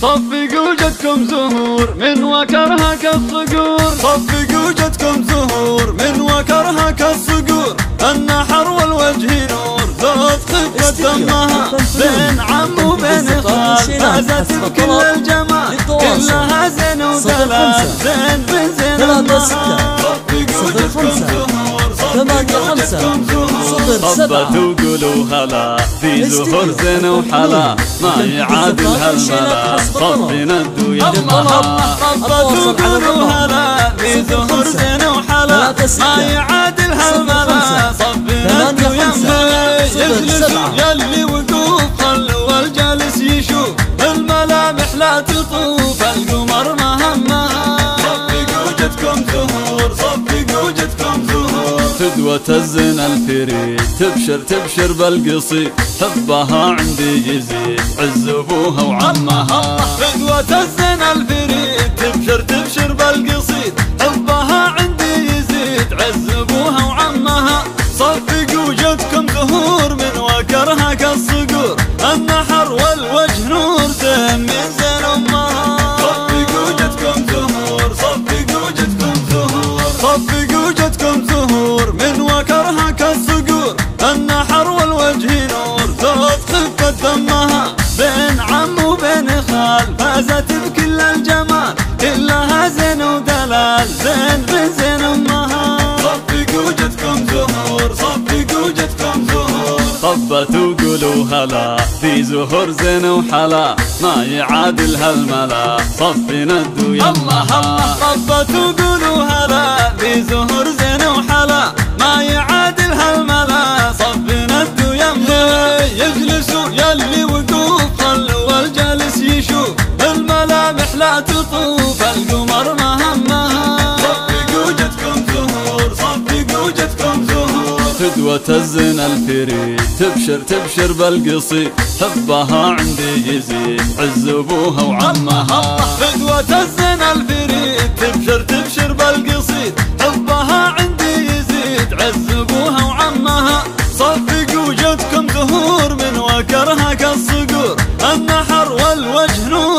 صفقوا جدكم زهور من وكرها كالصقور. صفقوا جدكم زهور من وكرها كالصقور. النحر والوجه نور ذات خفة دمها بين عم وبين خال فازت بكل الجمال كلها زين ودلال زين بن زين امها. صفقوا جدكم زهور صفقوا جدكم زهور. صبتوا وقولوا هلا في زهور زين وحلا ما يعادل هالملا صفنا الدو يمها. صبتوا وقولوا هلا في زهور زين وحلا ما يعادل هالملا صفنا الدو يمها. يجلسوا يلي وقوف خلوا الجالس يشوف الملامح لا تطوف القمر مهمها. صفقوا جدكم زهور صفقوا جدكم زهور. فدوة الزنا الفريد تبشر تبشر بالقصيد حبها عندي يزيد عز ابوها وعمها. فدوة الزنا الفريد تبشر تبشر بالقصيد حبها عندي يزيد عز ابوها وعمها. صفقوا جدكم زهور من وكرها كالصقور. النحر والوجه نور زين من زين امها. صفقوا جدكم زهور صفقوا جدكم زهور. صفقوا جدكم زهور من وكرها كالصقور. النحر والوجه نور ذات خفة دمها بين عم وبين خال فازت بكل الجمال كلها زين ودلال زين بن زين امها. صفقوا جدكم زهور صفقوا جدكم زهور. صبتوا وقولوا هلا في زهور زين وحلا ما يعادل هالملا صفنا الدو يمها. صبتوا وقولوا هلا في زهور زين وحلا ما يعادل هالملا صفنا الدو يمها. يجلسوا يلي وقوف خلوا الجالس يشوف الملامح لا تطوف القمر مهمها. صفقوا جدكم زهور صفقوا جدكم زهور. فدوة الزنا الفريد تبشر تبشر بالقصيد حبها عندي يزيد عز ابوها وعمها. فدوة الزنا الفريد تبشر تبشر بالقصيد حبها عندي يزيد عز ابوها وعمها. صفقوا جدكم زهور من وكرها كالصقور. النحر والوجه نور